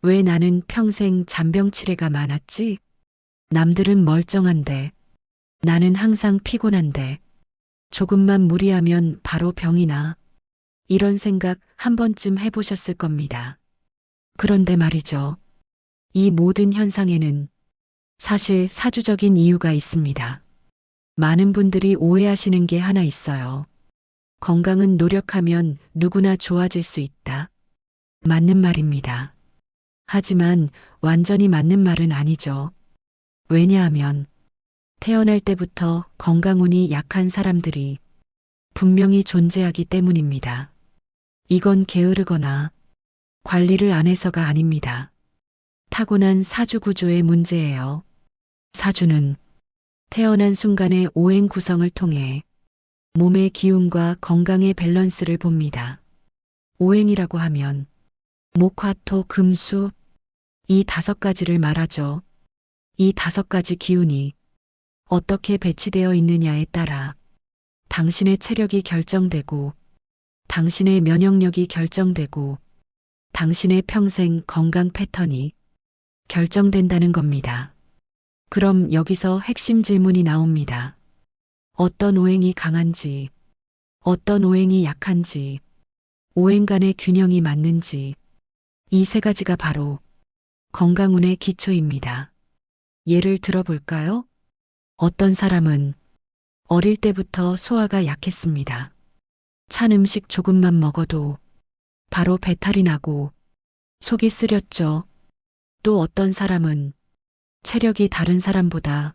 왜 나는 평생 잔병치레가 많았지? 남들은 멀쩡한데, 나는 항상 피곤한데, 조금만 무리하면 바로 병이 나. 이런 생각 한 번쯤 해보셨을 겁니다. 그런데 말이죠. 이 모든 현상에는 사실 사주적인 이유가 있습니다. 많은 분들이 오해하시는 게 하나 있어요. 건강은 노력하면 누구나 좋아질 수 있다. 맞는 말입니다. 하지만 완전히 맞는 말은 아니죠. 왜냐하면 태어날 때부터 건강운이 약한 사람들이 분명히 존재하기 때문입니다. 이건 게으르거나 관리를 안 해서가 아닙니다. 타고난 사주 구조의 문제예요. 사주는 태어난 순간의 오행 구성을 통해 몸의 기운과 건강의 밸런스를 봅니다. 오행이라고 하면 목, 화, 토, 금, 수, 이 5가지를 말하죠. 이 5가지 기운이 어떻게 배치되어 있느냐에 따라 당신의 체력이 결정되고 당신의 면역력이 결정되고 당신의 평생 건강 패턴이 결정된다는 겁니다. 그럼 여기서 핵심 질문이 나옵니다. 어떤 오행이 강한지, 어떤 오행이 약한지, 오행 간의 균형이 맞는지, 이 3가지가 바로 건강운의 기초입니다. 예를 들어볼까요? 어떤 사람은 어릴 때부터 소화가 약했습니다. 찬 음식 조금만 먹어도 바로 배탈이 나고 속이 쓰렸죠. 또 어떤 사람은 체력이 다른 사람보다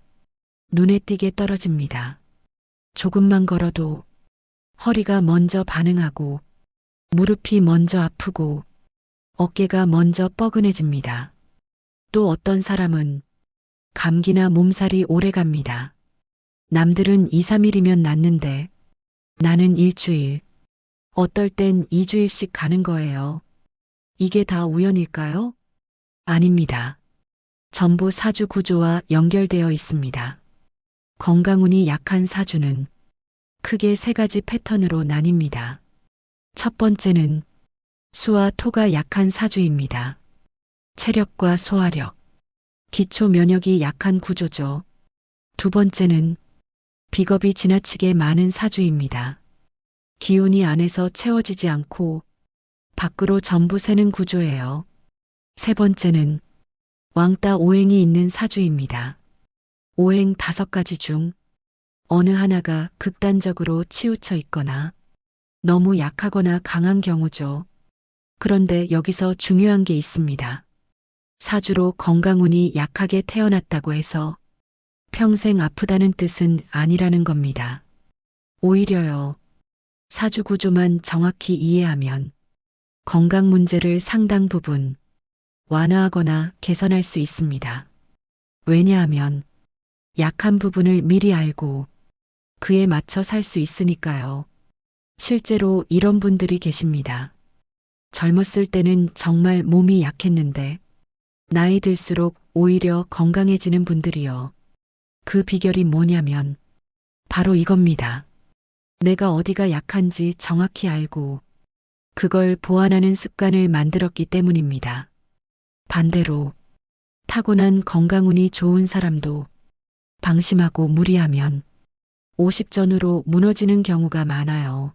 눈에 띄게 떨어집니다. 조금만 걸어도 허리가 먼저 반응하고 무릎이 먼저 아프고 어깨가 먼저 뻐근해집니다. 또 어떤 사람은 감기나 몸살이 오래 갑니다. 남들은 2, 3일이면 낫는데 나는 일주일, 어떨 땐 2주일씩 가는 거예요. 이게 다 우연일까요? 아닙니다. 전부 사주 구조와 연결되어 있습니다. 건강운이 약한 사주는 크게 3가지 패턴으로 나뉩니다. 첫 번째는 수와 토가 약한 사주입니다. 체력과 소화력, 기초 면역이 약한 구조죠. 두 번째는 비겁이 지나치게 많은 사주입니다. 기운이 안에서 채워지지 않고 밖으로 전부 새는 구조예요. 세 번째는 왕따 오행이 있는 사주입니다. 오행 5가지 중 어느 하나가 극단적으로 치우쳐 있거나 너무 약하거나 강한 경우죠. 그런데 여기서 중요한 게 있습니다. 사주로 건강운이 약하게 태어났다고 해서 평생 아프다는 뜻은 아니라는 겁니다. 오히려요. 사주 구조만 정확히 이해하면 건강 문제를 상당 부분 완화하거나 개선할 수 있습니다. 왜냐하면 약한 부분을 미리 알고 그에 맞춰 살 수 있으니까요. 실제로 이런 분들이 계십니다. 젊었을 때는 정말 몸이 약했는데 나이 들수록 오히려 건강해지는 분들이요. 그 비결이 뭐냐면 바로 이겁니다. 내가 어디가 약한지 정확히 알고 그걸 보완하는 습관을 만들었기 때문입니다. 반대로 타고난 건강운이 좋은 사람도 방심하고 무리하면 50전으로 무너지는 경우가 많아요.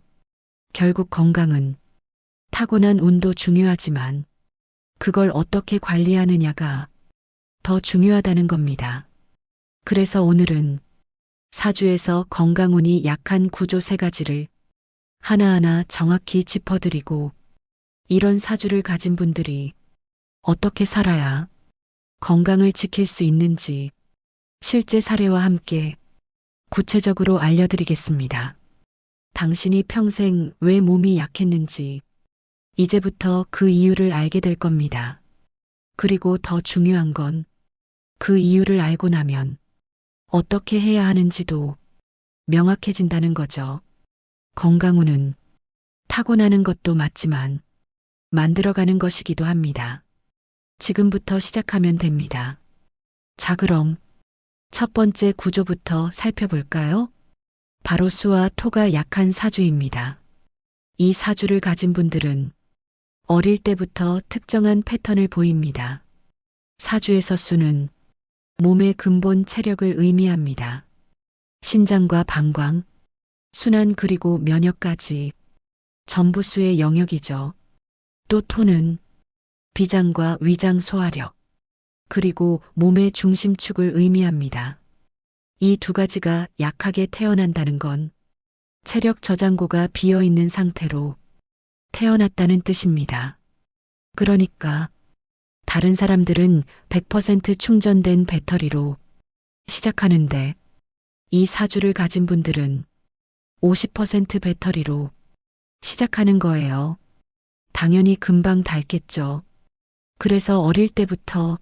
결국 건강은 타고난 운도 중요하지만 그걸 어떻게 관리하느냐가 더 중요하다는 겁니다. 그래서 오늘은 사주에서 건강운이 약한 구조 3가지를 하나하나 정확히 짚어드리고 이런 사주를 가진 분들이 어떻게 살아야 건강을 지킬 수 있는지 실제 사례와 함께 구체적으로 알려드리겠습니다. 당신이 평생 왜 몸이 약했는지 이제부터 그 이유를 알게 될 겁니다. 그리고 더 중요한 건 그 이유를 알고 나면 어떻게 해야 하는지도 명확해진다는 거죠. 건강운은 타고나는 것도 맞지만 만들어가는 것이기도 합니다. 지금부터 시작하면 됩니다. 자, 그럼 첫 번째 구조부터 살펴볼까요? 바로 수와 토가 약한 사주입니다. 이 사주를 가진 분들은 어릴 때부터 특정한 패턴을 보입니다. 사주에서 수는 몸의 근본 체력을 의미합니다. 신장과 방광, 순환 그리고 면역까지 전부 수의 영역이죠. 또 토는 비장과 위장 소화력, 그리고 몸의 중심축을 의미합니다. 이 두 가지가 약하게 태어난다는 건 체력 저장고가 비어 있는 상태로 태어났다는 뜻입니다. 그러니까 다른 사람들은 100% 충전된 배터리로 시작하는데 이 사주를 가진 분들은 50% 배터리로 시작하는 거예요. 당연히 금방 닳겠죠. 그래서 어릴 때부터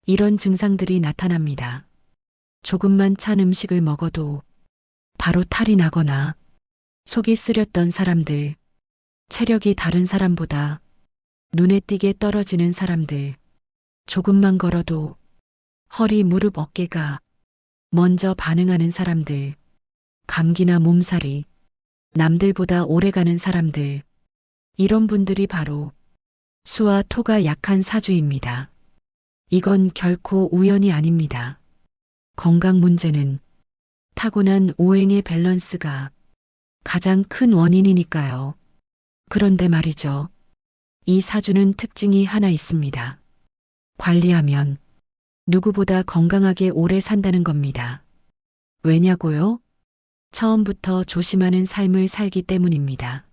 이런 증상들이 나타납니다. 조금만 찬 음식을 먹어도 바로 탈이 나거나 속이 쓰렸던 사람들, 체력이 다른 사람보다 눈에 띄게 떨어지는 사람들, 조금만 걸어도 허리, 무릎, 어깨가 먼저 반응하는 사람들, 감기나 몸살이 남들보다 오래가는 사람들, 이런 분들이 바로 수와 토가 약한 사주입니다. 이건 결코 우연이 아닙니다. 건강 문제는 타고난 오행의 밸런스가 가장 큰 원인이니까요. 그런데 말이죠. 이 사주는 특징이 하나 있습니다. 관리하면 누구보다 건강하게 오래 산다는 겁니다. 왜냐고요? 처음부터 조심하는 삶을 살기 때문입니다.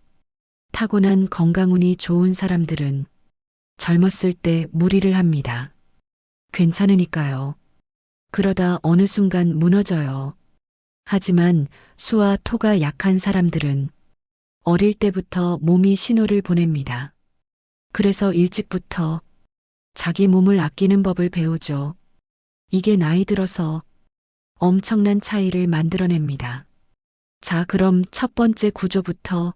타고난 건강운이 좋은 사람들은 젊었을 때 무리를 합니다. 괜찮으니까요. 그러다 어느 순간 무너져요. 하지만 수와 토가 약한 사람들은 어릴 때부터 몸이 신호를 보냅니다. 그래서 일찍부터 자기 몸을 아끼는 법을 배우죠. 이게 나이 들어서 엄청난 차이를 만들어냅니다. 자, 그럼 첫 번째 구조부터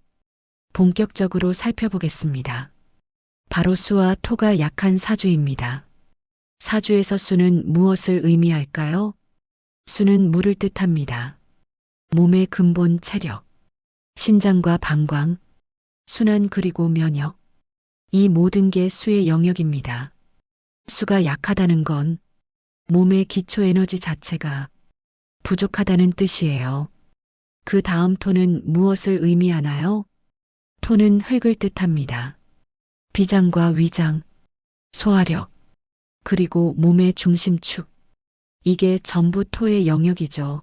본격적으로 살펴보겠습니다. 바로 수와 토가 약한 사주입니다. 사주에서 수는 무엇을 의미할까요? 수는 물을 뜻합니다. 몸의 근본 체력, 신장과 방광, 순환 그리고 면역, 이 모든 게 수의 영역입니다. 수가 약하다는 건 몸의 기초 에너지 자체가 부족하다는 뜻이에요. 그 다음 토는 무엇을 의미하나요? 토는 흙을 뜻합니다. 비장과 위장, 소화력, 그리고 몸의 중심축. 이게 전부 토의 영역이죠.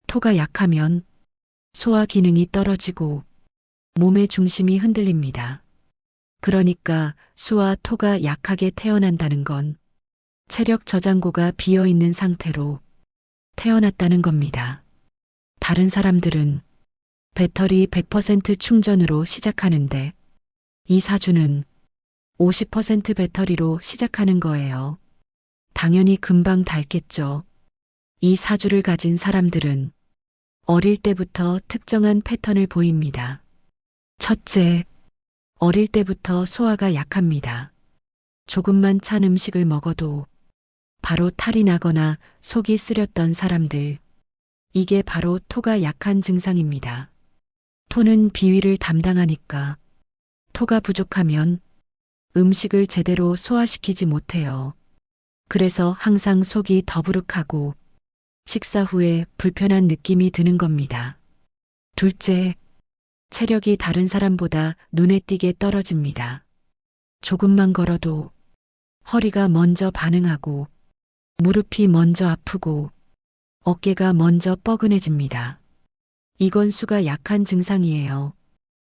토가 약하면 소화 기능이 떨어지고 몸의 중심이 흔들립니다. 그러니까 수와 토가 약하게 태어난다는 건 체력 저장고가 비어 있는 상태로 태어났다는 겁니다. 다른 사람들은 배터리 100% 충전으로 시작하는데 이 사주는 50% 배터리로 시작하는 거예요. 당연히 금방 닳겠죠. 이 사주를 가진 사람들은 어릴 때부터 특정한 패턴을 보입니다. 첫째, 어릴 때부터 소화가 약합니다. 조금만 찬 음식을 먹어도 바로 탈이 나거나 속이 쓰렸던 사람들. 이게 바로 토가 약한 증상입니다. 토는 비위를 담당하니까 토가 부족하면 음식을 제대로 소화시키지 못해요. 그래서 항상 속이 더부룩하고 식사 후에 불편한 느낌이 드는 겁니다. 둘째, 체력이 다른 사람보다 눈에 띄게 떨어집니다. 조금만 걸어도 허리가 먼저 반응하고 무릎이 먼저 아프고 어깨가 먼저 뻐근해집니다. 이건 수가 약한 증상이에요.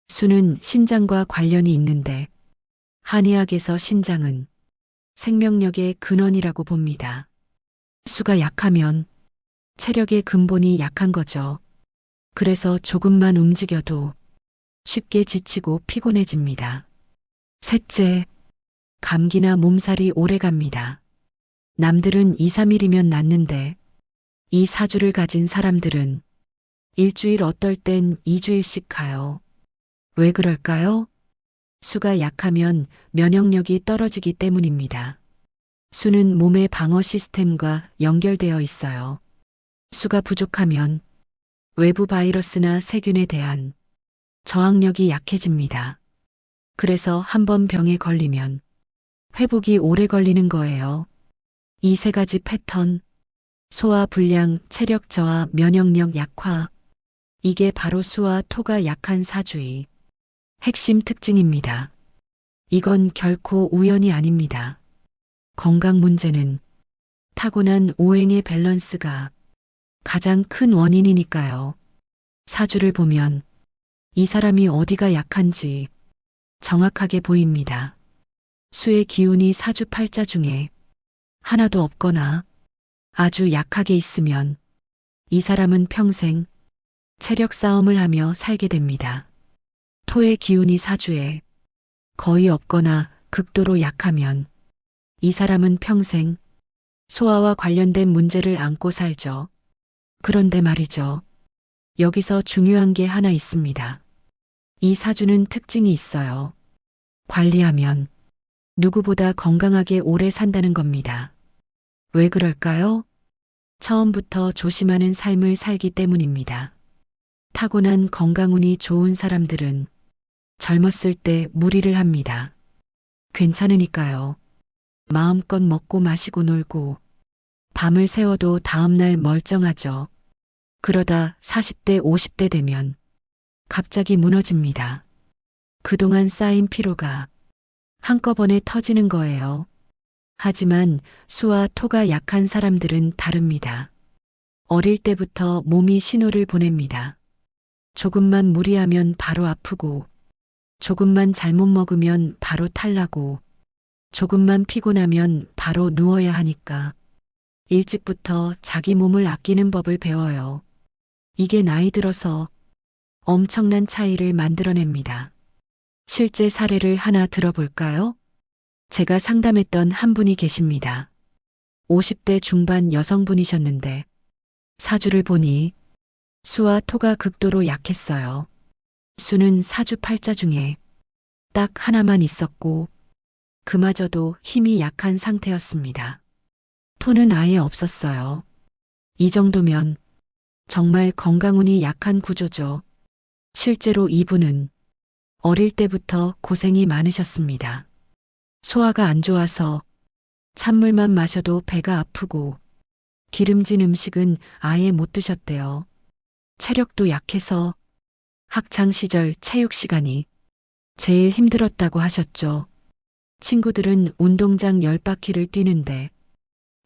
수는 신장과 관련이 있는데 한의학에서 신장은 생명력의 근원이라고 봅니다. 수가 약하면 체력의 근본이 약한 거죠. 그래서 조금만 움직여도 쉽게 지치고 피곤해집니다. 셋째, 감기나 몸살이 오래갑니다. 남들은 2, 3일이면 낫는데 이 사주를 가진 사람들은 일주일 어떨 땐 2주일씩 가요. 왜 그럴까요? 수가 약하면 면역력이 떨어지기 때문입니다. 수는 몸의 방어 시스템과 연결되어 있어요. 수가 부족하면 외부 바이러스나 세균에 대한 저항력이 약해집니다. 그래서 한 번 병에 걸리면 회복이 오래 걸리는 거예요. 이 세 가지 패턴, 소화 불량, 체력 저하, 면역력 약화, 이게 바로 수와 토가 약한 사주의 핵심 특징입니다. 이건 결코 우연이 아닙니다. 건강 문제는 타고난 오행의 밸런스가 가장 큰 원인이니까요. 사주를 보면 이 사람이 어디가 약한지 정확하게 보입니다. 수의 기운이 사주 팔자 중에 하나도 없거나 아주 약하게 있으면 이 사람은 평생 체력 싸움을 하며 살게 됩니다. 토의 기운이 사주에 거의 없거나 극도로 약하면 이 사람은 평생 소화와 관련된 문제를 안고 살죠. 그런데 말이죠. 여기서 중요한 게 하나 있습니다. 이 사주는 특징이 있어요. 관리하면 누구보다 건강하게 오래 산다는 겁니다. 왜 그럴까요? 처음부터 조심하는 삶을 살기 때문입니다. 타고난 건강운이 좋은 사람들은 젊었을 때 무리를 합니다. 괜찮으니까요. 마음껏 먹고 마시고 놀고 밤을 새워도 다음날 멀쩡하죠. 그러다 40대, 50대 되면 갑자기 무너집니다. 그동안 쌓인 피로가 한꺼번에 터지는 거예요. 하지만 수와 토가 약한 사람들은 다릅니다. 어릴 때부터 몸이 신호를 보냅니다. 조금만 무리하면 바로 아프고, 조금만 잘못 먹으면 바로 탈나고, 조금만 피곤하면 바로 누워야 하니까 일찍부터 자기 몸을 아끼는 법을 배워요. 이게 나이 들어서 엄청난 차이를 만들어냅니다. 실제 사례를 하나 들어볼까요? 제가 상담했던 한 분이 계십니다. 50대 중반 여성분이셨는데 사주를 보니 수와 토가 극도로 약했어요. 수는 사주 팔자 중에 딱 하나만 있었고 그마저도 힘이 약한 상태였습니다. 토는 아예 없었어요. 이 정도면 정말 건강운이 약한 구조죠. 실제로 이분은 어릴 때부터 고생이 많으셨습니다. 소화가 안 좋아서 찬물만 마셔도 배가 아프고 기름진 음식은 아예 못 드셨대요. 체력도 약해서 학창 시절 체육 시간이 제일 힘들었다고 하셨죠. 친구들은 운동장 10바퀴를 뛰는데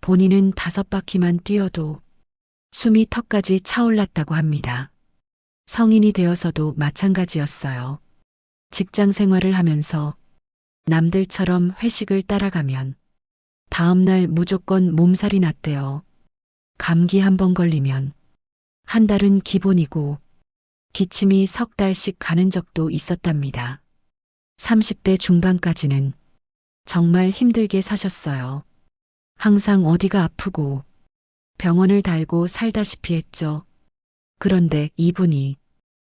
본인은 5바퀴만 뛰어도 숨이 턱까지 차올랐다고 합니다. 성인이 되어서도 마찬가지였어요. 직장 생활을 하면서 남들처럼 회식을 따라가면 다음날 무조건 몸살이 났대요. 감기 한 번 걸리면 한 달은 기본이고 기침이 석 달씩 가는 적도 있었답니다. 30대 중반까지는 정말 힘들게 사셨어요. 항상 어디가 아프고 병원을 달고 살다시피 했죠. 그런데 이분이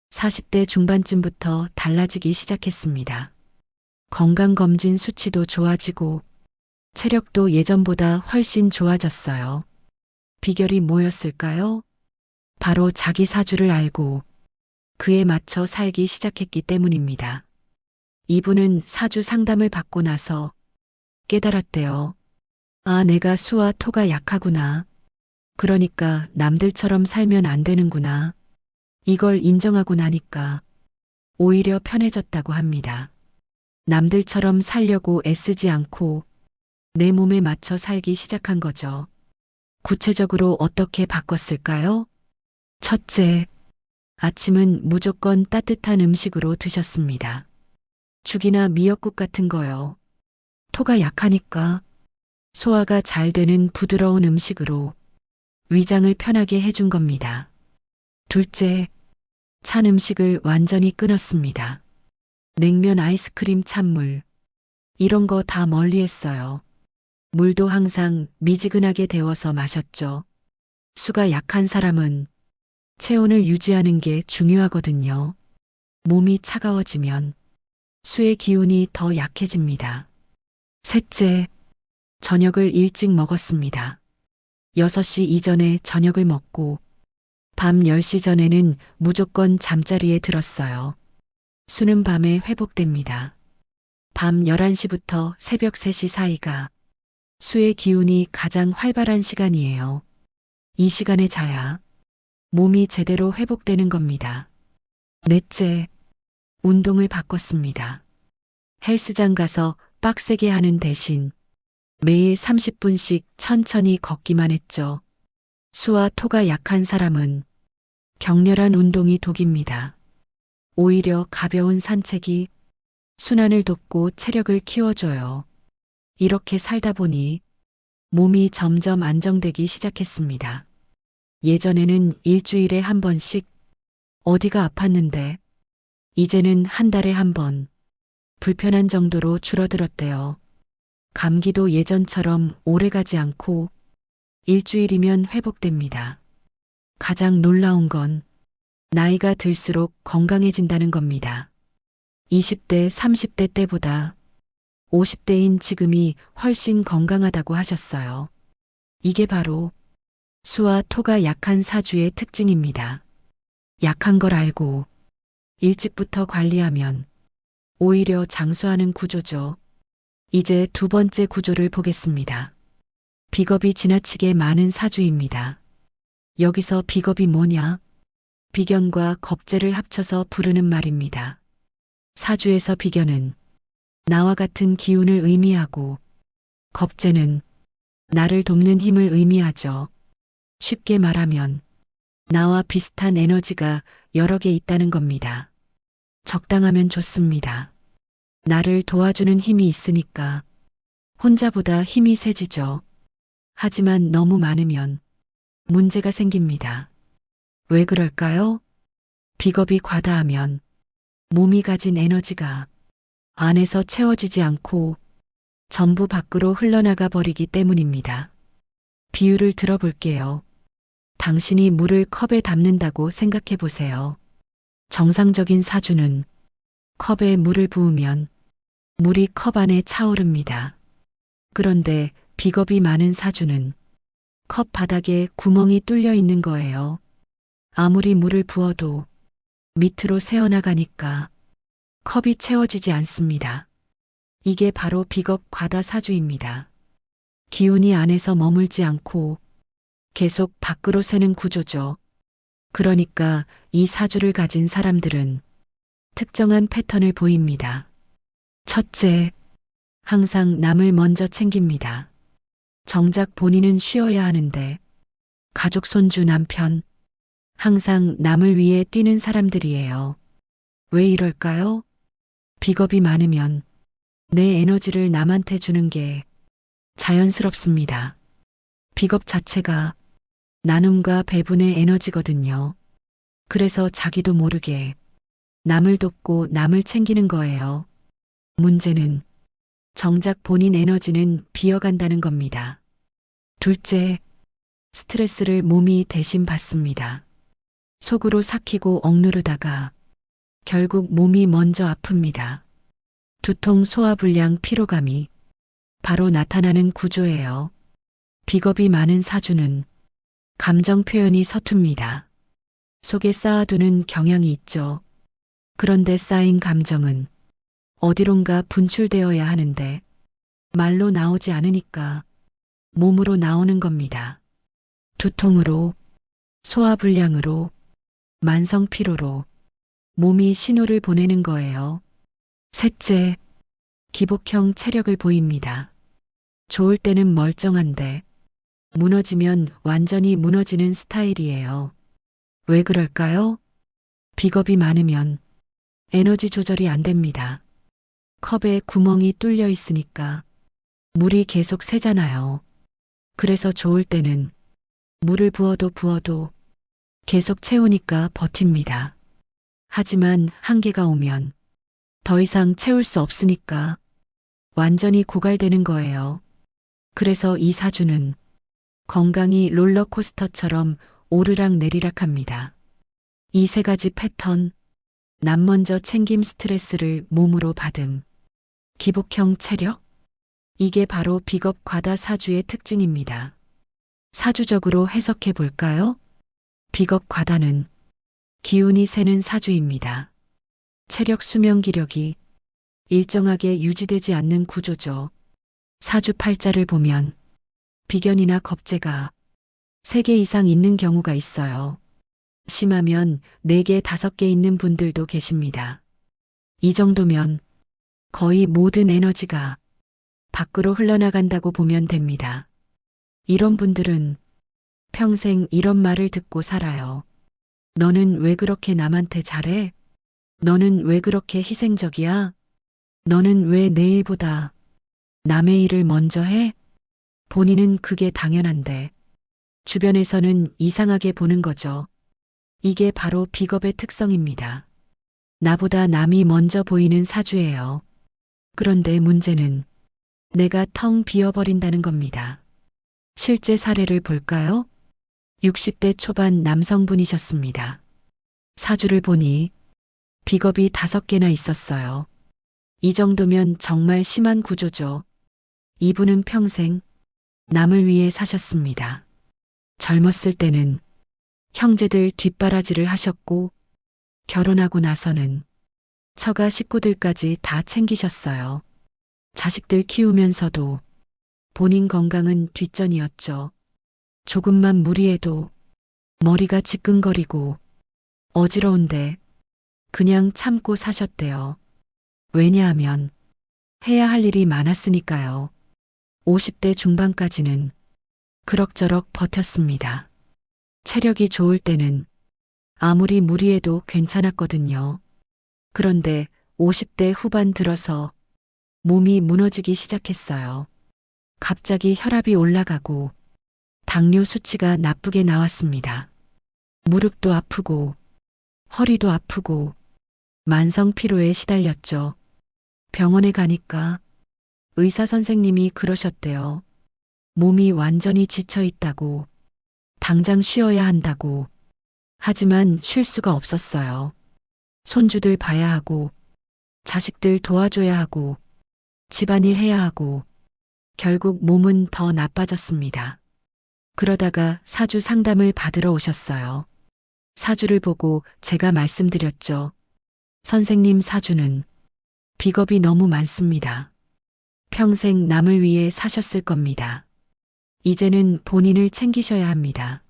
40대 중반쯤부터 달라지기 시작했습니다. 건강검진 수치도 좋아지고 체력도 예전보다 훨씬 좋아졌어요. 비결이 뭐였을까요? 바로 자기 사주를 알고 그에 맞춰 살기 시작했기 때문입니다. 이분은 사주 상담을 받고 나서 깨달았대요. 아, 내가 수와 토가 약하구나. 그러니까 남들처럼 살면 안 되는구나. 이걸 인정하고 나니까 오히려 편해졌다고 합니다. 남들처럼 살려고 애쓰지 않고 내 몸에 맞춰 살기 시작한 거죠. 구체적으로 어떻게 바꿨을까요? 첫째, 아침은 무조건 따뜻한 음식으로 드셨습니다. 죽이나 미역국 같은 거요. 토가 약하니까 소화가 잘 되는 부드러운 음식으로 위장을 편하게 해준 겁니다. 둘째, 찬 음식을 완전히 끊었습니다. 냉면, 아이스크림, 찬물 이런 거 다 멀리 했어요. 물도 항상 미지근하게 데워서 마셨죠. 수가 약한 사람은 체온을 유지하는 게 중요하거든요. 몸이 차가워지면 수의 기운이 더 약해집니다. 셋째, 저녁을 일찍 먹었습니다. 6시 이전에 저녁을 먹고 밤 10시 전에는 무조건 잠자리에 들었어요. 수는 밤에 회복됩니다. 밤 11시부터 새벽 3시 사이가 수의 기운이 가장 활발한 시간이에요. 이 시간에 자야 몸이 제대로 회복되는 겁니다. 넷째, 운동을 바꿨습니다. 헬스장 가서 빡세게 하는 대신 매일 30분씩 천천히 걷기만 했죠. 수와 토가 약한 사람은 격렬한 운동이 독입니다. 오히려 가벼운 산책이 순환을 돕고 체력을 키워줘요. 이렇게 살다 보니 몸이 점점 안정되기 시작했습니다. 예전에는 일주일에 한 번씩 어디가 아팠는데 이제는 한 달에 한 번 불편한 정도로 줄어들었대요. 감기도 예전처럼 오래가지 않고 일주일이면 회복됩니다. 가장 놀라운 건 나이가 들수록 건강해진다는 겁니다. 20대, 30대 때보다 50대인 지금이 훨씬 건강하다고 하셨어요. 이게 바로 수와 토가 약한 사주의 특징입니다. 약한 걸 알고 일찍부터 관리하면 오히려 장수하는 구조죠. 이제 두 번째 구조를 보겠습니다. 비겁이 지나치게 많은 사주입니다. 여기서 비겁이 뭐냐? 비견과 겁재를 합쳐서 부르는 말입니다. 사주에서 비견은 나와 같은 기운을 의미하고 겁재는 나를 돕는 힘을 의미하죠. 쉽게 말하면 나와 비슷한 에너지가 여러 개 있다는 겁니다. 적당하면 좋습니다. 나를 도와주는 힘이 있으니까 혼자보다 힘이 세지죠. 하지만 너무 많으면 문제가 생깁니다. 왜 그럴까요? 비겁이 과다하면 몸이 가진 에너지가 안에서 채워지지 않고 전부 밖으로 흘러나가 버리기 때문입니다. 비유를 들어볼게요. 당신이 물을 컵에 담는다고 생각해 보세요. 정상적인 사주는 컵에 물을 부으면 물이 컵 안에 차오릅니다. 그런데 비겁이 많은 사주는 컵 바닥에 구멍이 뚫려 있는 거예요. 아무리 물을 부어도 밑으로 새어나가니까 컵이 채워지지 않습니다. 이게 바로 비겁 과다 사주입니다. 기운이 안에서 머물지 않고 계속 밖으로 새는 구조죠. 그러니까 이 사주를 가진 사람들은 특정한 패턴을 보입니다. 첫째, 항상 남을 먼저 챙깁니다. 정작 본인은 쉬어야 하는데 가족, 손주, 남편, 항상 남을 위해 뛰는 사람들이에요. 왜 이럴까요? 비겁이 많으면 내 에너지를 남한테 주는 게 자연스럽습니다. 비겁 자체가 나눔과 배분의 에너지거든요. 그래서 자기도 모르게 남을 돕고 남을 챙기는 거예요. 문제는 정작 본인 에너지는 비어간다는 겁니다. 둘째, 스트레스를 몸이 대신 받습니다. 속으로 삭히고 억누르다가 결국 몸이 먼저 아픕니다. 두통, 소화불량, 피로감이 바로 나타나는 구조예요. 비겁이 많은 사주는 감정 표현이 서툽니다. 속에 쌓아두는 경향이 있죠. 그런데 쌓인 감정은 어디론가 분출되어야 하는데 말로 나오지 않으니까 몸으로 나오는 겁니다. 두통으로, 소화불량으로, 만성피로로 몸이 신호를 보내는 거예요. 셋째, 기복형 체력을 보입니다. 좋을 때는 멀쩡한데 무너지면 완전히 무너지는 스타일이에요. 왜 그럴까요? 비겁이 많으면 에너지 조절이 안 됩니다. 컵에 구멍이 뚫려 있으니까 물이 계속 새잖아요. 그래서 좋을 때는 물을 부어도 계속 채우니까 버팁니다. 하지만 한계가 오면 더 이상 채울 수 없으니까 완전히 고갈되는 거예요. 그래서 이 사주는 건강이 롤러코스터처럼 오르락 내리락 합니다. 이 세 가지 패턴, 남 먼저 챙김, 스트레스를 몸으로 받음, 기복형 체력, 이게 바로 비겁 과다 사주의 특징입니다. 사주적으로 해석해 볼까요? 비겁 과다는 기운이 새는 사주입니다. 체력, 수명, 기력이 일정하게 유지되지 않는 구조죠. 사주팔자를 보면 비견이나 겁재가 3개 이상 있는 경우가 있어요. 심하면 4개, 5개 있는 분들도 계십니다. 이 정도면 거의 모든 에너지가 밖으로 흘러나간다고 보면 됩니다. 이런 분들은 평생 이런 말을 듣고 살아요. 너는 왜 그렇게 남한테 잘해? 너는 왜 그렇게 희생적이야? 너는 왜 내 일보다 남의 일을 먼저 해? 본인은 그게 당연한데 주변에서는 이상하게 보는 거죠. 이게 바로 비겁의 특성입니다. 나보다 남이 먼저 보이는 사주예요. 그런데 문제는 내가 텅 비어버린다는 겁니다. 실제 사례를 볼까요? 60대 초반 남성분이셨습니다. 사주를 보니 비겁이 5개나 있었어요. 이 정도면 정말 심한 구조죠. 이분은 평생 남을 위해 사셨습니다. 젊었을 때는 형제들 뒷바라지를 하셨고 결혼하고 나서는 처가 식구들까지 다 챙기셨어요. 자식들 키우면서도 본인 건강은 뒷전이었죠. 조금만 무리해도 머리가 지끈거리고 어지러운데 그냥 참고 사셨대요. 왜냐하면 해야 할 일이 많았으니까요. 50대 중반까지는 그럭저럭 버텼습니다. 체력이 좋을 때는 아무리 무리해도 괜찮았거든요. 그런데 50대 후반 들어서 몸이 무너지기 시작했어요. 갑자기 혈압이 올라가고 당뇨 수치가 나쁘게 나왔습니다. 무릎도 아프고 허리도 아프고 만성 피로에 시달렸죠. 병원에 가니까 의사 선생님이 그러셨대요. 몸이 완전히 지쳐 있다고, 당장 쉬어야 한다고. 하지만 쉴 수가 없었어요. 손주들 봐야 하고, 자식들 도와줘야 하고, 집안일 해야 하고, 결국 몸은 더 나빠졌습니다. 그러다가 사주 상담을 받으러 오셨어요. 사주를 보고 제가 말씀드렸죠. 선생님, 사주는 비겁이 너무 많습니다. 평생 남을 위해 사셨을 겁니다. 이제는 본인을 챙기셔야 합니다.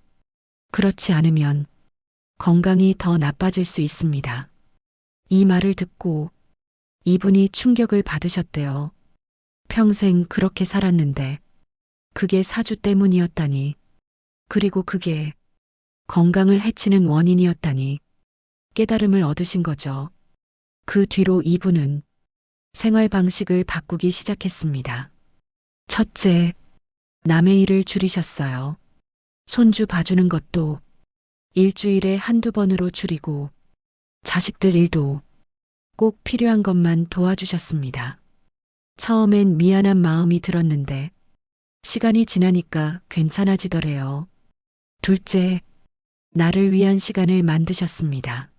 그렇지 않으면 건강이 더 나빠질 수 있습니다. 이 말을 듣고 이분이 충격을 받으셨대요. 평생 그렇게 살았는데 그게 사주 때문이었다니. 그리고 그게 건강을 해치는 원인이었다니. 깨달음을 얻으신 거죠. 그 뒤로 이분은 생활 방식을 바꾸기 시작했습니다. 첫째, 남의 일을 줄이셨어요. 손주 봐주는 것도 일주일에 한두 번으로 줄이고 자식들 일도 꼭 필요한 것만 도와주셨습니다. 처음엔 미안한 마음이 들었는데 시간이 지나니까 괜찮아지더래요. 둘째, 나를 위한 시간을 만드셨습니다.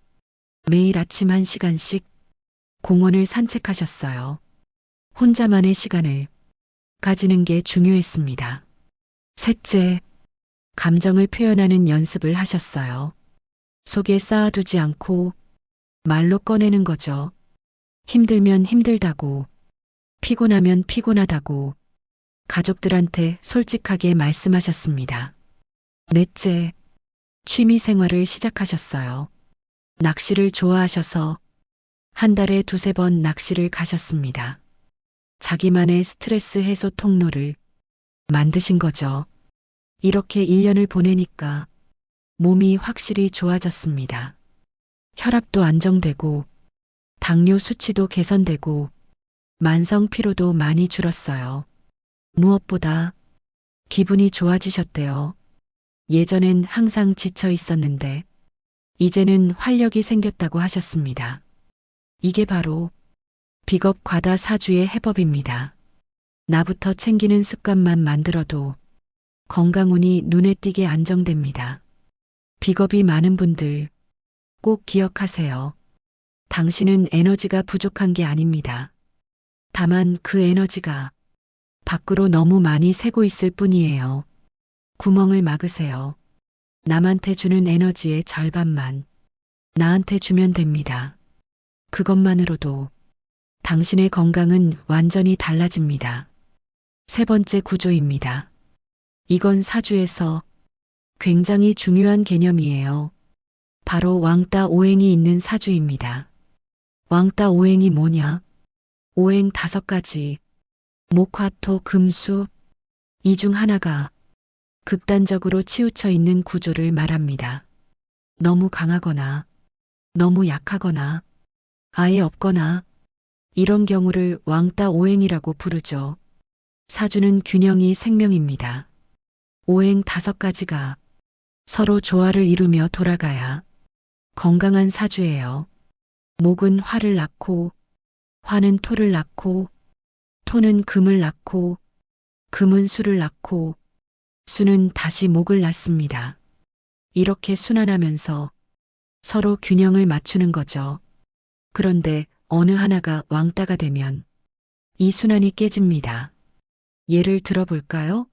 매일 아침 1시간씩 공원을 산책하셨어요. 혼자만의 시간을 가지는 게 중요했습니다. 셋째, 감정을 표현하는 연습을 하셨어요. 속에 쌓아두지 않고 말로 꺼내는 거죠. 힘들면 힘들다고, 피곤하면 피곤하다고 가족들한테 솔직하게 말씀하셨습니다. 넷째, 취미 생활을 시작하셨어요. 낚시를 좋아하셔서 한 달에 2~3번 낚시를 가셨습니다. 자기만의 스트레스 해소 통로를 만드신 거죠. 이렇게 1년을 보내니까 몸이 확실히 좋아졌습니다. 혈압도 안정되고 당뇨 수치도 개선되고 만성 피로도 많이 줄었어요. 무엇보다 기분이 좋아지셨대요. 예전엔 항상 지쳐 있었는데 이제는 활력이 생겼다고 하셨습니다. 이게 바로 비겁 과다 사주의 해법입니다. 나부터 챙기는 습관만 만들어도 건강운이 눈에 띄게 안정됩니다. 비겁이 많은 분들 꼭 기억하세요. 당신은 에너지가 부족한 게 아닙니다. 다만 그 에너지가 밖으로 너무 많이 새고 있을 뿐이에요. 구멍을 막으세요. 남한테 주는 에너지의 절반만 나한테 주면 됩니다. 그것만으로도 당신의 건강은 완전히 달라집니다. 세 번째 구조입니다. 이건 사주에서 굉장히 중요한 개념이에요. 바로 왕따 오행이 있는 사주입니다. 왕따 오행이 뭐냐? 오행 5가지. 목, 화, 토, 금, 수. 이 중 하나가 극단적으로 치우쳐 있는 구조를 말합니다. 너무 강하거나, 너무 약하거나, 아예 없거나, 이런 경우를 왕따 오행이라고 부르죠. 사주는 균형이 생명입니다. 오행 5가지가 서로 조화를 이루며 돌아가야 건강한 사주예요. 목은 화를 낳고, 화는 토를 낳고, 토는 금을 낳고, 금은 수를 낳고, 수는 다시 목을 낳습니다. 이렇게 순환하면서 서로 균형을 맞추는 거죠. 그런데 어느 하나가 왕따가 되면 이 순환이 깨집니다. 예를 들어볼까요?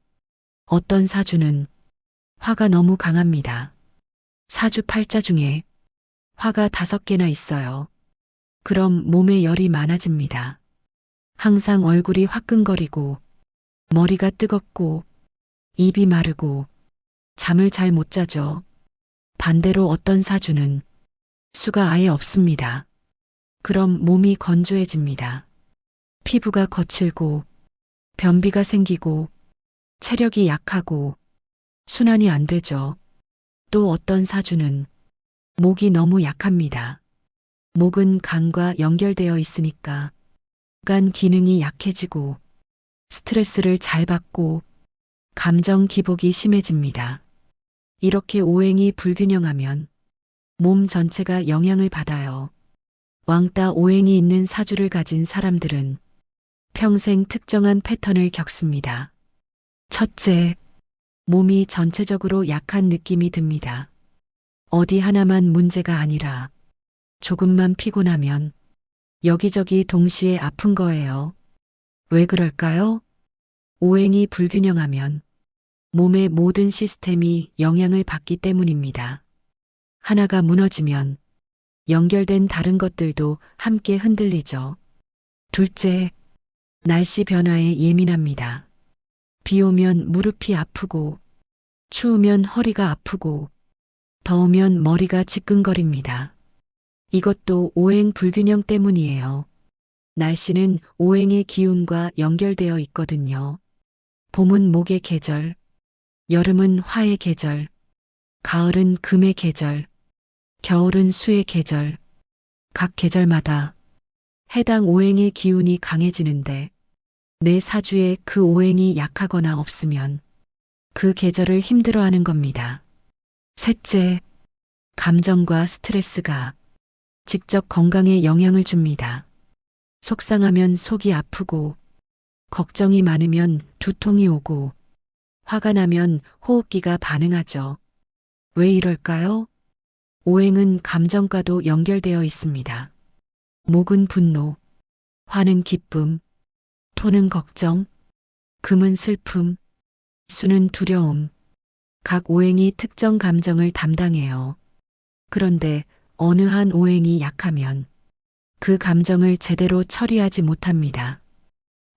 어떤 사주는 화가 너무 강합니다. 사주 8자 중에 화가 5개나 있어요. 그럼 몸에 열이 많아집니다. 항상 얼굴이 화끈거리고 머리가 뜨겁고 입이 마르고 잠을 잘 못 자죠. 반대로 어떤 사주는 수가 아예 없습니다. 그럼 몸이 건조해집니다. 피부가 거칠고 변비가 생기고 체력이 약하고 순환이 안 되죠. 또 어떤 사주는 목이 너무 약합니다. 목은 간과 연결되어 있으니까 간 기능이 약해지고 스트레스를 잘 받고 감정 기복이 심해집니다. 이렇게 오행이 불균형하면 몸 전체가 영향을 받아요. 왕따 오행이 있는 사주를 가진 사람들은 평생 특정한 패턴을 겪습니다. 첫째, 몸이 전체적으로 약한 느낌이 듭니다. 어디 하나만 문제가 아니라 조금만 피곤하면 여기저기 동시에 아픈 거예요. 왜 그럴까요? 오행이 불균형하면 몸의 모든 시스템이 영향을 받기 때문입니다. 하나가 무너지면 연결된 다른 것들도 함께 흔들리죠. 둘째, 날씨 변화에 예민합니다. 비 오면 무릎이 아프고, 추우면 허리가 아프고, 더우면 머리가 지끈거립니다. 이것도 오행 불균형 때문이에요. 날씨는 오행의 기운과 연결되어 있거든요. 봄은 목의 계절, 여름은 화의 계절, 가을은 금의 계절, 겨울은 수의 계절. 각 계절마다 해당 오행의 기운이 강해지는데 내 사주에 그 오행이 약하거나 없으면 그 계절을 힘들어하는 겁니다. 셋째, 감정과 스트레스가 직접 건강에 영향을 줍니다. 속상하면 속이 아프고, 걱정이 많으면 두통이 오고, 화가 나면 호흡기가 반응하죠. 왜 이럴까요? 오행은 감정과도 연결되어 있습니다. 목은 분노, 화는 기쁨, 토는 걱정, 금은 슬픔, 수는 두려움. 각 오행이 특정 감정을 담당해요. 그런데 어느 한 오행이 약하면 그 감정을 제대로 처리하지 못합니다.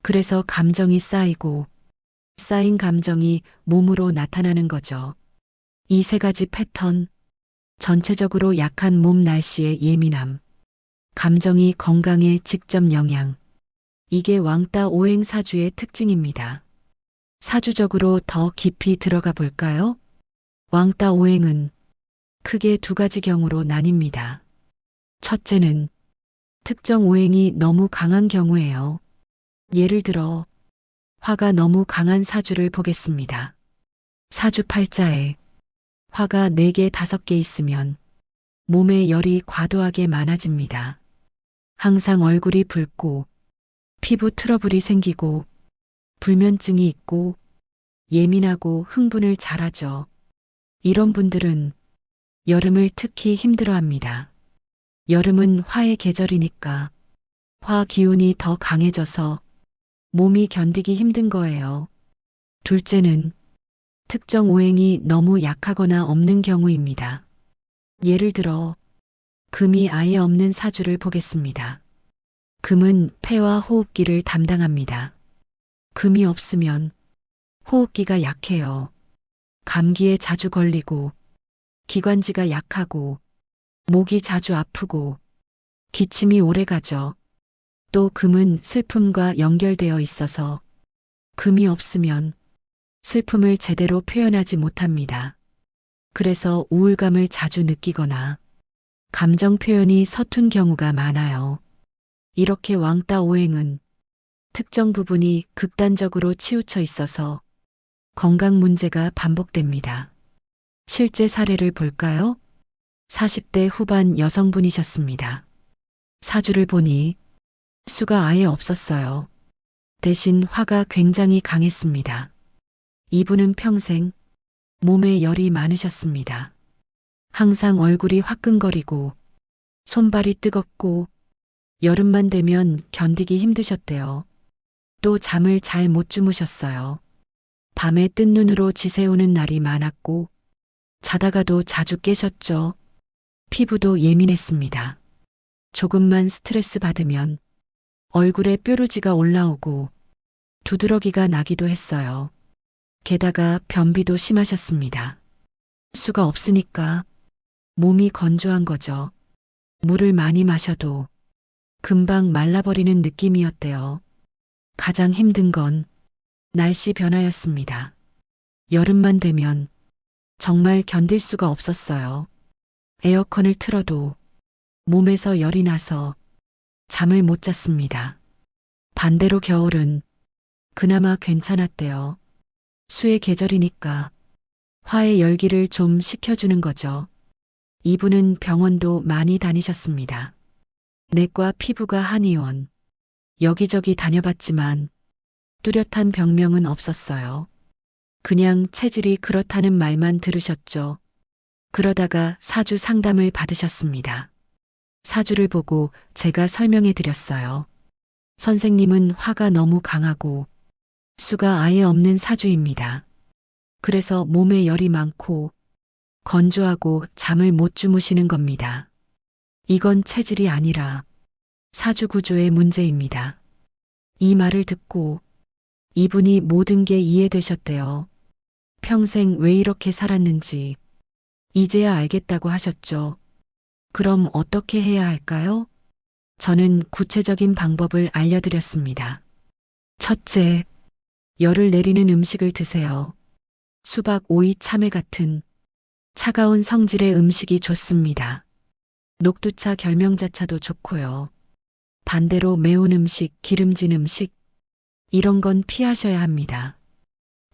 그래서 감정이 쌓이고 쌓인 감정이 몸으로 나타나는 거죠. 이 3가지 패턴, 전체적으로 약한 몸 날씨에 예민함, 감정이 건강에 직접 영향. 이게 왕따 오행 사주의 특징입니다. 사주적으로 더 깊이 들어가 볼까요? 왕따 오행은 크게 2가지 경우로 나뉩니다. 첫째는 특정 오행이 너무 강한 경우예요. 예를 들어 화가 너무 강한 사주를 보겠습니다. 사주 8자에 화가 4개, 5개 있으면 몸에 열이 과도하게 많아집니다. 항상 얼굴이 붉고 피부 트러블이 생기고 불면증이 있고 예민하고 흥분을 잘하죠. 이런 분들은 여름을 특히 힘들어합니다. 여름은 화의 계절이니까 화 기운이 더 강해져서 몸이 견디기 힘든 거예요. 둘째는 특정 오행이 너무 약하거나 없는 경우입니다. 예를 들어 금이 아예 없는 사주를 보겠습니다. 금은 폐와 호흡기를 담당합니다. 금이 없으면 호흡기가 약해요. 감기에 자주 걸리고, 기관지가 약하고, 목이 자주 아프고, 기침이 오래 가죠. 또 금은 슬픔과 연결되어 있어서 금이 없으면 슬픔을 제대로 표현하지 못합니다. 그래서 우울감을 자주 느끼거나 감정 표현이 서툰 경우가 많아요. 이렇게 왕따 오행은 특정 부분이 극단적으로 치우쳐 있어서 건강 문제가 반복됩니다. 실제 사례를 볼까요? 40대 후반 여성분이셨습니다. 사주를 보니 수가 아예 없었어요. 대신 화가 굉장히 강했습니다. 이분은 평생 몸에 열이 많으셨습니다. 항상 얼굴이 화끈거리고 손발이 뜨겁고 여름만 되면 견디기 힘드셨대요. 또 잠을 잘 못 주무셨어요. 밤에 뜬 눈으로 지새우는 날이 많았고 자다가도 자주 깨셨죠. 피부도 예민했습니다. 조금만 스트레스 받으면 얼굴에 뾰루지가 올라오고 두드러기가 나기도 했어요. 게다가 변비도 심하셨습니다. 수가 없으니까 몸이 건조한 거죠. 물을 많이 마셔도 금방 말라버리는 느낌이었대요. 가장 힘든 건 날씨 변화였습니다. 여름만 되면 정말 견딜 수가 없었어요. 에어컨을 틀어도 몸에서 열이 나서 잠을 못 잤습니다. 반대로 겨울은 그나마 괜찮았대요. 수의 계절이니까 화의 열기를 좀 식혀주는 거죠. 이분은 병원도 많이 다니셨습니다. 내과, 피부과, 한의원, 여기저기 다녀봤지만 뚜렷한 병명은 없었어요. 그냥 체질이 그렇다는 말만 들으셨죠. 그러다가 사주 상담을 받으셨습니다. 사주를 보고 제가 설명해 드렸어요. 선생님은 화가 너무 강하고 수가 아예 없는 사주입니다. 그래서 몸에 열이 많고 건조하고 잠을 못 주무시는 겁니다. 이건 체질이 아니라 사주 구조의 문제입니다. 이 말을 듣고 이분이 모든 게 이해되셨대요. 평생 왜 이렇게 살았는지 이제야 알겠다고 하셨죠. 그럼 어떻게 해야 할까요? 저는 구체적인 방법을 알려드렸습니다. 첫째, 열을 내리는 음식을 드세요. 수박, 오이, 참외 같은 차가운 성질의 음식이 좋습니다. 녹두차, 결명자차도 좋고요. 반대로 매운 음식, 기름진 음식, 이런 건 피하셔야 합니다.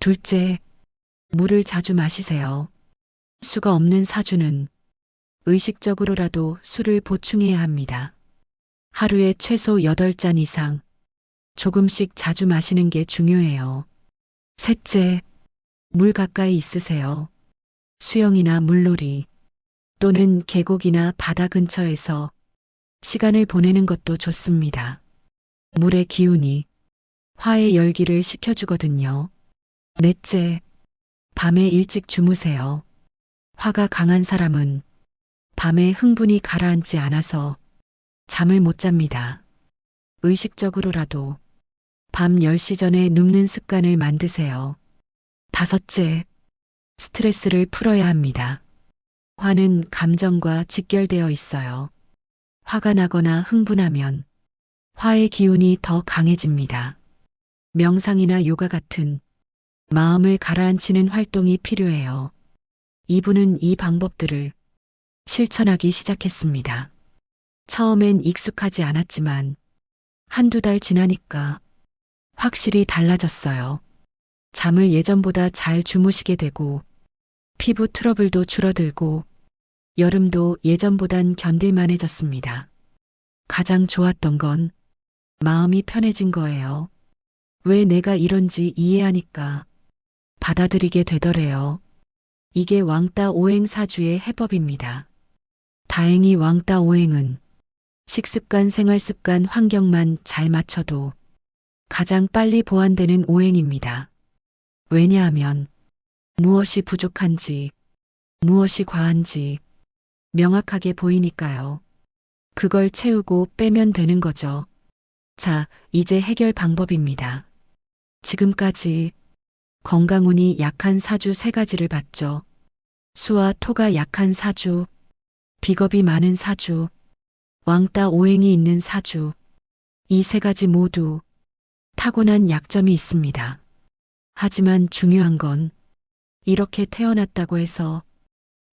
둘째, 물을 자주 마시세요. 수가 없는 사주는 의식적으로라도 술을 보충해야 합니다. 하루에 최소 8잔 이상 조금씩 자주 마시는 게 중요해요. 셋째, 물 가까이 있으세요. 수영이나 물놀이 또는 계곡이나 바다 근처에서 시간을 보내는 것도 좋습니다. 물의 기운이 화의 열기를 식혀주거든요. 넷째, 밤에 일찍 주무세요. 화가 강한 사람은 밤에 흥분이 가라앉지 않아서 잠을 못 잡니다. 의식적으로라도 밤 10시 전에 눕는 습관을 만드세요. 다섯째, 스트레스를 풀어야 합니다. 화는 감정과 직결되어 있어요. 화가 나거나 흥분하면 화의 기운이 더 강해집니다. 명상이나 요가 같은 마음을 가라앉히는 활동이 필요해요. 이분은 이 방법들을 실천하기 시작했습니다. 처음엔 익숙하지 않았지만 한두 달 지나니까 확실히 달라졌어요. 잠을 예전보다 잘 주무시게 되고 피부 트러블도 줄어들고 여름도 예전보단 견딜만해졌습니다. 가장 좋았던 건 마음이 편해진 거예요. 왜 내가 이런지 이해하니까 받아들이게 되더래요. 이게 왕따 오행 사주의 해법입니다. 다행히 왕따 오행은 식습관, 생활습관, 환경만 잘 맞춰도 가장 빨리 보완되는 오행입니다. 왜냐하면 무엇이 부족한지, 무엇이 과한지 명확하게 보이니까요. 그걸 채우고 빼면 되는 거죠. 자, 이제 해결 방법입니다. 지금까지 건강운이 약한 사주 세 가지를 봤죠. 수와 토가 약한 사주, 비겁이 많은 사주, 왕따 오행이 있는 사주. 이 세 가지 모두 타고난 약점이 있습니다. 하지만 중요한 건 이렇게 태어났다고 해서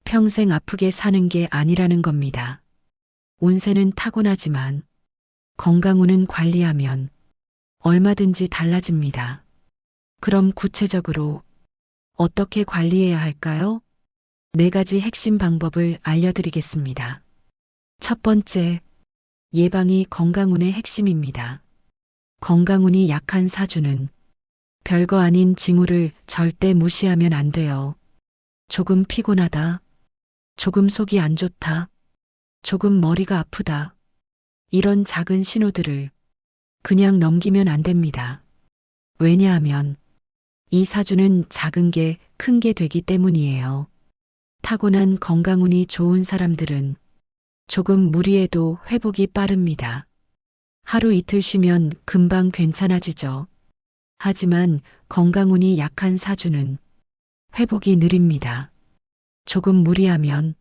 평생 아프게 사는 게 아니라는 겁니다. 운세는 타고나지만 건강운은 관리하면 얼마든지 달라집니다. 그럼 구체적으로 어떻게 관리해야 할까요? 네 가지 핵심 방법을 알려드리겠습니다. 첫 번째, 예방이 건강운의 핵심입니다. 건강운이 약한 사주는 별거 아닌 징후를 절대 무시하면 안 돼요. 조금 피곤하다, 조금 속이 안 좋다, 조금 머리가 아프다. 이런 작은 신호들을 그냥 넘기면 안 됩니다. 왜냐하면 이 사주는 작은 게 큰 게 되기 때문이에요. 타고난 건강운이 좋은 사람들은 조금 무리해도 회복이 빠릅니다. 하루 이틀 쉬면 금방 괜찮아지죠. 하지만 건강운이 약한 사주는 회복이 느립니다. 조금 무리하면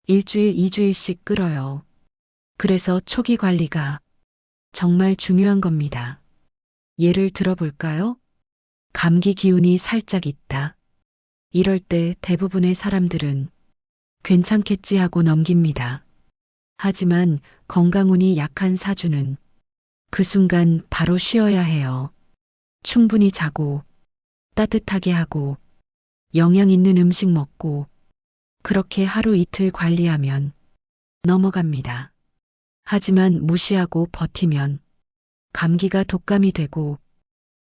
일주일, 2주일씩 끌어요. 그래서 초기 관리가 정말 중요한 겁니다. 예를 들어볼까요? 감기 기운이 살짝 있다. 이럴 때 대부분의 사람들은 괜찮겠지 하고 넘깁니다. 하지만 건강운이 약한 사주는 그 순간 바로 쉬어야 해요. 충분히 자고 따뜻하게 하고 영양 있는 음식 먹고 그렇게 하루 이틀 관리하면 넘어갑니다. 하지만 무시하고 버티면 감기가 독감이 되고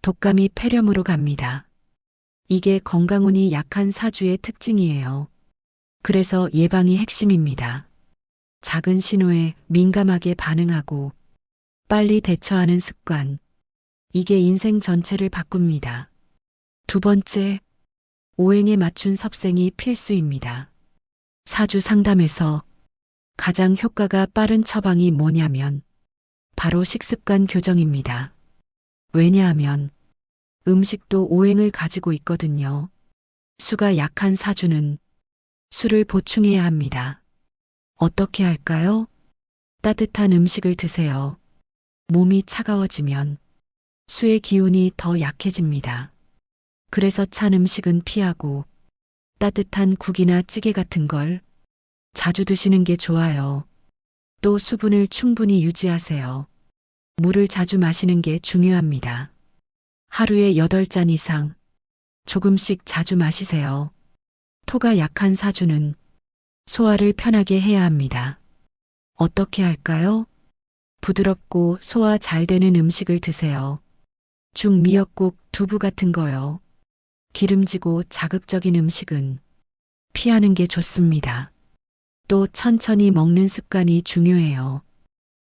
독감이 폐렴으로 갑니다. 이게 건강운이 약한 사주의 특징이에요. 그래서 예방이 핵심입니다. 작은 신호에 민감하게 반응하고 빨리 대처하는 습관. 이게 인생 전체를 바꿉니다. 두 번째, 오행에 맞춘 섭생이 필수입니다. 사주 상담에서 가장 효과가 빠른 처방이 뭐냐면 바로 식습관 교정입니다. 왜냐하면 음식도 오행을 가지고 있거든요. 수가 약한 사주는 수를 보충해야 합니다. 어떻게 할까요? 따뜻한 음식을 드세요. 몸이 차가워지면 수의 기운이 더 약해집니다. 그래서 찬 음식은 피하고 따뜻한 국이나 찌개 같은 걸 자주 드시는 게 좋아요. 또 수분을 충분히 유지하세요. 물을 자주 마시는 게 중요합니다. 하루에 8잔 이상 조금씩 자주 마시세요. 토가 약한 사주는 소화를 편하게 해야 합니다. 어떻게 할까요? 부드럽고 소화 잘 되는 음식을 드세요. 죽, 미역국, 두부 같은 거요. 기름지고 자극적인 음식은 피하는 게 좋습니다. 또 천천히 먹는 습관이 중요해요.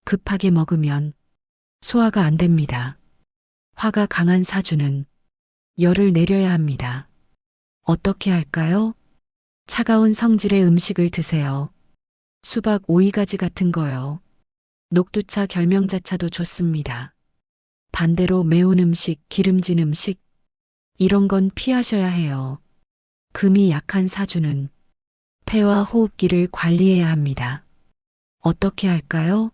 급하게 먹으면 소화가 안 됩니다. 화가 강한 사주는 열을 내려야 합니다. 어떻게 할까요? 차가운 성질의 음식을 드세요. 수박, 오이가지 같은 거요. 녹두차, 결명자차도 좋습니다. 반대로 매운 음식, 기름진 음식, 이런 건 피하셔야 해요. 금이 약한 사주는 폐와 호흡기를 관리해야 합니다. 어떻게 할까요?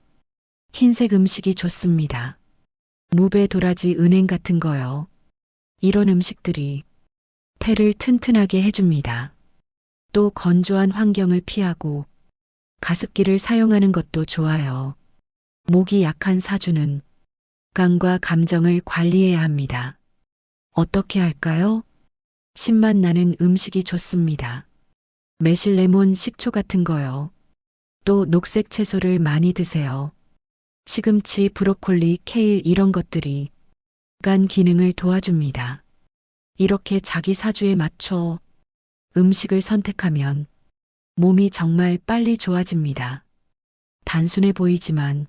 흰색 음식이 좋습니다. 무배, 도라지, 은행 같은 거요. 이런 음식들이 폐를 튼튼하게 해줍니다. 또 건조한 환경을 피하고 가습기를 사용하는 것도 좋아요. 목이 약한 사주는 감과 감정을 관리해야 합니다. 어떻게 할까요? 신맛 나는 음식이 좋습니다. 매실, 레몬, 식초 같은 거요. 또 녹색 채소를 많이 드세요. 시금치, 브로콜리, 케일 이런 것들이 간 기능을 도와줍니다. 이렇게 자기 사주에 맞춰 음식을 선택하면 몸이 정말 빨리 좋아집니다. 단순해 보이지만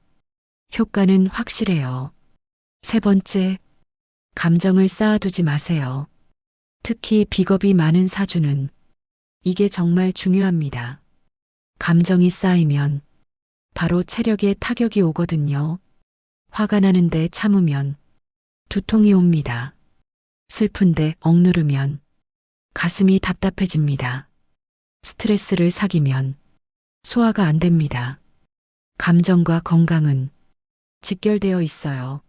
효과는 확실해요. 세 번째, 감정을 쌓아두지 마세요. 특히 비겁이 많은 사주는 이게 정말 중요합니다. 감정이 쌓이면 바로 체력에 타격이 오거든요. 화가 나는데 참으면 두통이 옵니다. 슬픈데 억누르면 가슴이 답답해집니다. 스트레스를 사귀면 소화가 안 됩니다. 감정과 건강은 직결되어 있어요.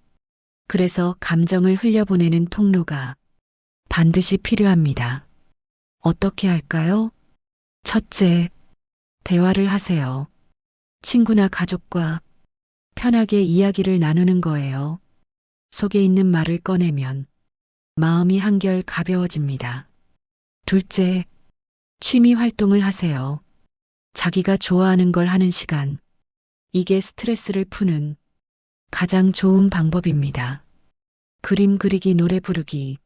그래서 감정을 흘려보내는 통로가 반드시 필요합니다. 어떻게 할까요? 첫째, 대화를 하세요. 친구나 가족과 편하게 이야기를 나누는 거예요. 속에 있는 말을 꺼내면 마음이 한결 가벼워집니다. 둘째, 취미 활동을 하세요. 자기가 좋아하는 걸 하는 시간. 이게 스트레스를 푸는 가장 좋은 방법입니다. 그림 그리기, 노래 부르기,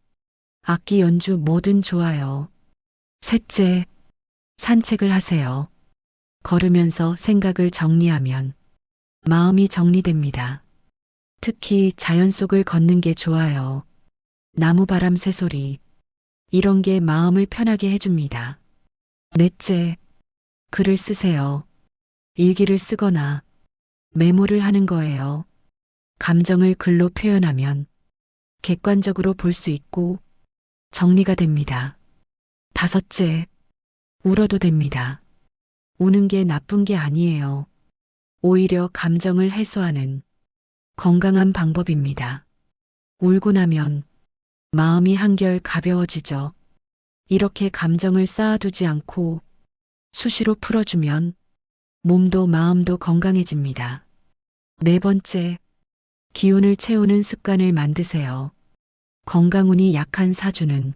악기 연주 뭐든 좋아요. 셋째, 산책을 하세요. 걸으면서 생각을 정리하면 마음이 정리됩니다. 특히 자연 속을 걷는 게 좋아요. 나무 바람 새소리, 이런 게 마음을 편하게 해줍니다. 넷째, 글을 쓰세요. 일기를 쓰거나 메모를 하는 거예요. 감정을 글로 표현하면 객관적으로 볼 수 있고 정리가 됩니다. 다섯째, 울어도 됩니다. 우는 게 나쁜 게 아니에요. 오히려 감정을 해소하는 건강한 방법입니다. 울고 나면 마음이 한결 가벼워지죠. 이렇게 감정을 쌓아두지 않고 수시로 풀어주면 몸도 마음도 건강해집니다. 네 번째, 기운을 채우는 습관을 만드세요. 건강운이 약한 사주는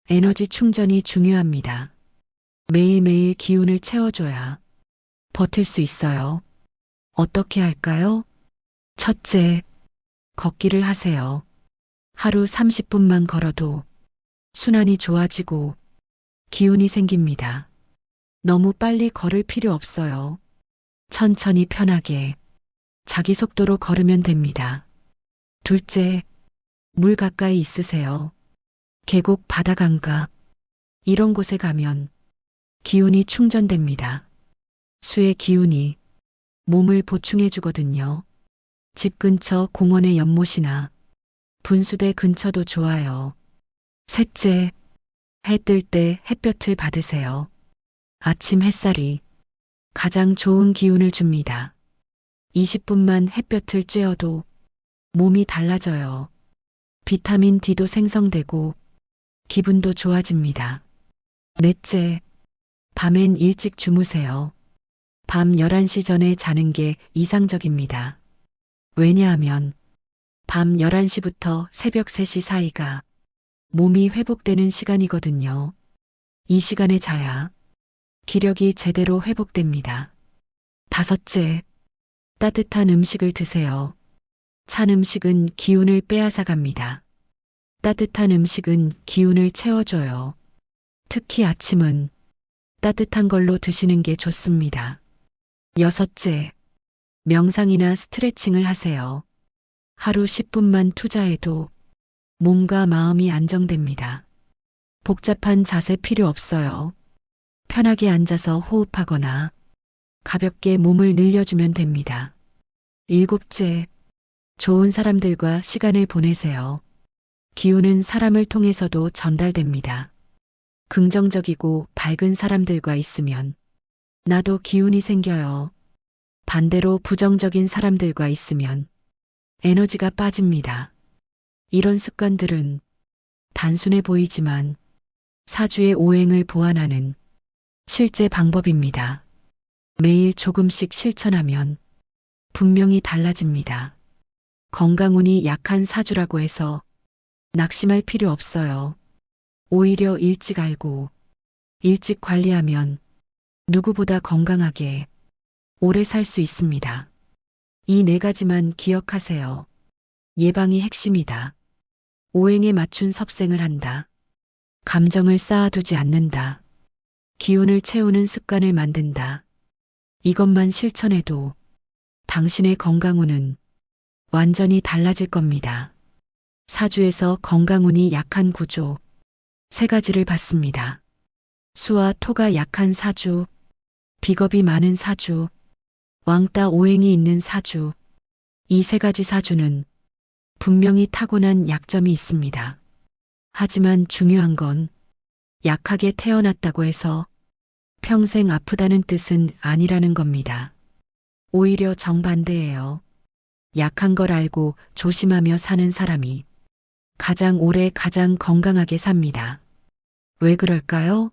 에너지 충전이 중요합니다. 매일매일 기운을 채워줘야 버틸 수 있어요. 어떻게 할까요? 첫째, 걷기를 하세요. 하루 30분만 걸어도 순환이 좋아지고 기운이 생깁니다. 너무 빨리 걸을 필요 없어요. 천천히 편하게 자기 속도로 걸으면 됩니다. 둘째, 물 가까이 있으세요. 계곡, 바다강가 이런 곳에 가면 기운이 충전됩니다. 수의 기운이 몸을 보충해 주거든요. 집 근처 공원의 연못이나 분수대 근처도 좋아요. 셋째, 해 뜰 때 햇볕을 받으세요. 아침 햇살이 가장 좋은 기운을 줍니다. 20분만 햇볕을 쬐어도 몸이 달라져요. 비타민 D도 생성되고 기분도 좋아집니다. 넷째, 밤엔 일찍 주무세요. 밤 11시 전에 자는 게 이상적입니다. 왜냐하면 밤 11시부터 새벽 3시 사이가 몸이 회복되는 시간이거든요. 이 시간에 자야 기력이 제대로 회복됩니다. 다섯째, 따뜻한 음식을 드세요. 찬 음식은 기운을 빼앗아 갑니다. 따뜻한 음식은 기운을 채워줘요. 특히 아침은 따뜻한 걸로 드시는 게 좋습니다. 여섯째, 명상이나 스트레칭을 하세요. 하루 10분만 투자해도 몸과 마음이 안정됩니다. 복잡한 자세 필요 없어요. 편하게 앉아서 호흡하거나 가볍게 몸을 늘려주면 됩니다. 일곱째, 좋은 사람들과 시간을 보내세요. 기운은 사람을 통해서도 전달됩니다. 긍정적이고 밝은 사람들과 있으면 나도 기운이 생겨요. 반대로 부정적인 사람들과 있으면 에너지가 빠집니다. 이런 습관들은 단순해 보이지만 사주의 오행을 보완하는 실제 방법입니다. 매일 조금씩 실천하면 분명히 달라집니다. 건강운이 약한 사주라고 해서 낙심할 필요 없어요. 오히려 일찍 알고 일찍 관리하면 누구보다 건강하게 오래 살 수 있습니다. 이 네 가지만 기억하세요. 예방이 핵심이다. 오행에 맞춘 섭생을 한다. 감정을 쌓아두지 않는다. 기운을 채우는 습관을 만든다. 이것만 실천해도 당신의 건강운은 완전히 달라질 겁니다. 사주에서 건강운이 약한 구조 세 가지를 봤습니다. 수와 토가 약한 사주, 비겁이 많은 사주, 왕따 오행이 있는 사주. 이 세 가지 사주는 분명히 타고난 약점이 있습니다. 하지만 중요한 건 약하게 태어났다고 해서 평생 아프다는 뜻은 아니라는 겁니다. 오히려 정반대예요. 약한 걸 알고 조심하며 사는 사람이 가장 오래 가장 건강하게 삽니다. 왜 그럴까요?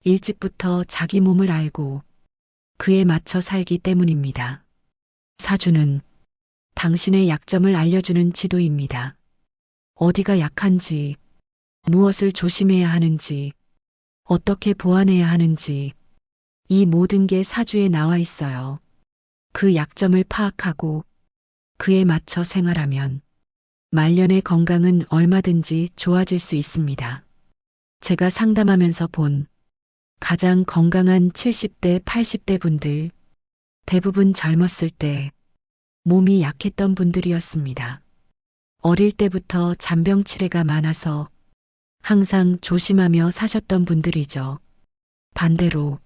일찍부터 자기 몸을 알고 그에 맞춰 살기 때문입니다. 사주는 당신의 약점을 알려주는 지도입니다. 어디가 약한지, 무엇을 조심해야 하는지, 어떻게 보완해야 하는지, 이 모든 게 사주에 나와 있어요. 그 약점을 파악하고 그에 맞춰 생활하면 말년의 건강은 얼마든지 좋아질 수 있습니다. 제가 상담하면서 본 가장 건강한 70대, 80대 분들, 대부분 젊었을 때 몸이 약했던 분들이었습니다. 어릴 때부터 잔병 치레가 많아서 항상 조심하며 사셨던 분들이죠. 반대로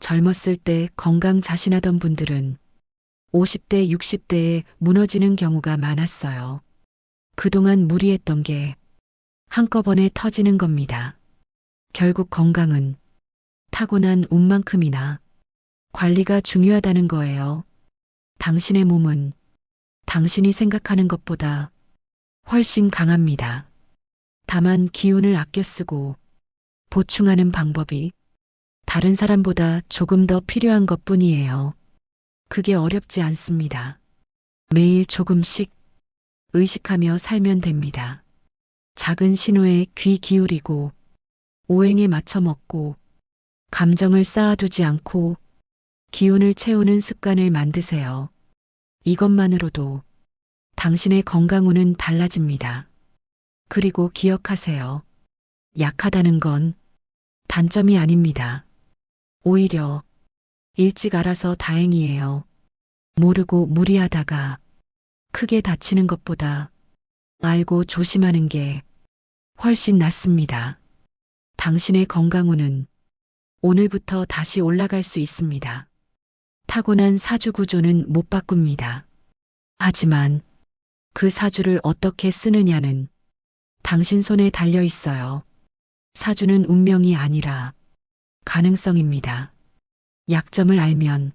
젊었을 때 건강 자신하던 분들은 50대, 60대에 무너지는 경우가 많았어요. 그동안 무리했던 게 한꺼번에 터지는 겁니다. 결국 건강은 타고난 운만큼이나 관리가 중요하다는 거예요. 당신의 몸은 당신이 생각하는 것보다 훨씬 강합니다. 다만 기운을 아껴 쓰고 보충하는 방법이 다른 사람보다 조금 더 필요한 것 뿐이에요. 그게 어렵지 않습니다. 매일 조금씩 의식하며 살면 됩니다. 작은 신호에 귀 기울이고 오행에 맞춰 먹고 감정을 쌓아두지 않고 기운을 채우는 습관을 만드세요. 이것만으로도 당신의 건강운은 달라집니다. 그리고 기억하세요. 약하다는 건 단점이 아닙니다. 오히려 일찍 알아서 다행이에요. 모르고 무리하다가 크게 다치는 것보다 알고 조심하는 게 훨씬 낫습니다. 당신의 건강운은 오늘부터 다시 올라갈 수 있습니다. 타고난 사주 구조는 못 바꿉니다. 하지만 그 사주를 어떻게 쓰느냐는 당신 손에 달려 있어요. 사주는 운명이 아니라 가능성입니다. 약점을 알면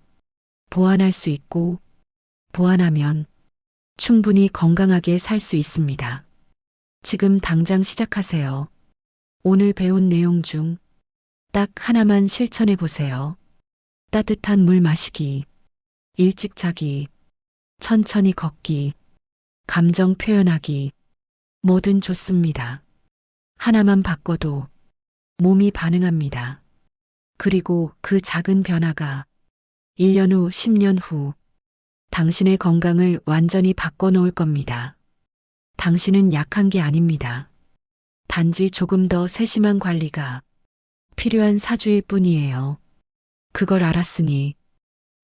보완할 수 있고 보완하면 충분히 건강하게 살 수 있습니다. 지금 당장 시작하세요. 오늘 배운 내용 중 딱 하나만 실천해 보세요. 따뜻한 물 마시기, 일찍 자기, 천천히 걷기, 감정 표현하기, 뭐든 좋습니다. 하나만 바꿔도 몸이 반응합니다. 그리고 그 작은 변화가 1년 후, 10년 후 당신의 건강을 완전히 바꿔놓을 겁니다. 당신은 약한 게 아닙니다. 단지 조금 더 세심한 관리가 필요한 사주일 뿐이에요. 그걸 알았으니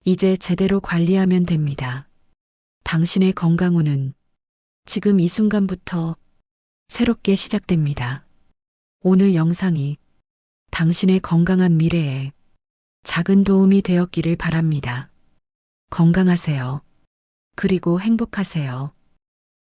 이제 제대로 관리하면 됩니다. 당신의 건강운은 지금 이 순간부터 새롭게 시작됩니다. 오늘 영상이 당신의 건강한 미래에 작은 도움이 되었기를 바랍니다. 건강하세요. 그리고 행복하세요.